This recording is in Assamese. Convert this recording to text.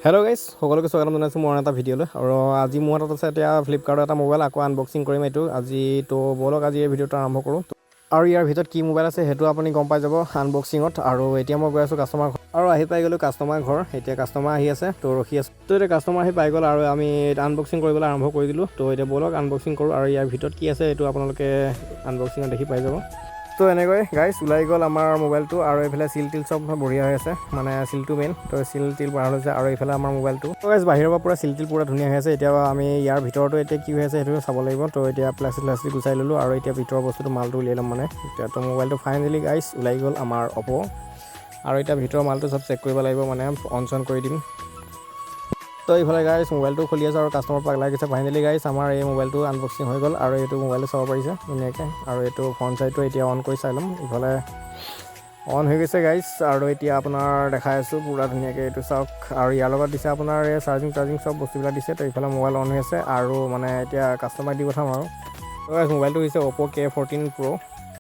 হেল্ল' গাইজ সকলোকে স্বাগতম জনাইছোঁ মোৰ এটা ভিডিঅ'লৈ আৰু আজি মোৰ হাতত আছে এতিয়া ফ্লিপকাৰ্টৰ এটা মোবাইল আকৌ আনবক্সিং কৰিম এইটো আজি তো ব'লক আজি এই ভিডিঅ'টো আৰম্ভ কৰোঁ আৰু ইয়াৰ ভিতৰত কি মোবাইল আছে সেইটো আপুনি গম পাই যাব আনবক্সিঙত আৰু এতিয়া মই গৈ আছোঁ কাষ্টমাৰ ঘৰ আৰু আহি পাই গ'লোঁ কাষ্টমাৰ ঘৰ এতিয়া কাষ্টমাৰ আহি আছে তো ৰখি আছোঁ তো এতিয়া কাষ্টমাৰ আহি পাই গ'ল আৰু আমি আনবক্সিং কৰিবলৈ আৰম্ভ কৰি দিলোঁ তো এতিয়া ব'লক আনবক্সিং কৰোঁ আৰু ইয়াৰ ভিতৰত কি আছে এইটো আপোনালোকে আনবক্সিঙত দেখি পাই যাব তো এনেকৈ গাইজ ওলাই গ'ল আমাৰ মোবাইলটো আৰু এইফালে চিল টিল চব বঢ়িয়া হৈ আছে মানে চিলটো মেইন তো চিল টিল ভাল হৈছে আৰু এইফালে আমাৰ মোবাইলটো তো গাইজ বাহিৰৰ পৰা পূৰা চিল টিল পূৰা ধুনীয়া হৈ আছে এতিয়া আমি ইয়াৰ ভিতৰতো এতিয়া কি হৈ আছে সেইটো চাব লাগিব তো এতিয়া প্লাষ্টিক গুচাই ল'লোঁ আৰু এতিয়া ভিতৰৰ বস্তুটো মালটো উলিয়াই ল'ম মানে এতিয়া তো মোবাইলটো ফাইনেলি গাইজ ওলাই গ'ল আমাৰ অপ' আৰু এতিয়া ভিতৰৰ মালটো চব চেক কৰিব লাগিব মানে অন চন কৰি দিম তো এইফালে গাইজ মোবাইলটো খুলি আছে আৰু কাষ্টমাৰ পাগলাই গৈছে ফাইনেলি গাইজ আমাৰ এই মোবাইলটো আনবক্সিং হৈ গ'ল আৰু এইটো মোবাইলটো চাব পাৰিছে ধুনীয়াকৈ আৰু এইটো ফ্ৰণ্ট চাইডটো এতিয়া অন কৰি চাই ল'ম ইফালে অন হৈ গৈছে গাইজ আৰু এতিয়া আপোনাৰ দেখাই আছোঁ পূৰা ধুনীয়াকৈ এইটো চাওক আৰু ইয়াৰ লগত দিছে আপোনাৰ এই চাৰ্জিং চব বস্তুবিলাক দিছে তো ইফালে মোবাইল অন হৈ আছে আৰু মানে এতিয়া কাষ্টমাৰ দি পঠাম আৰু গাইজ মোবাইলটো হৈছে অপ' K14 Pro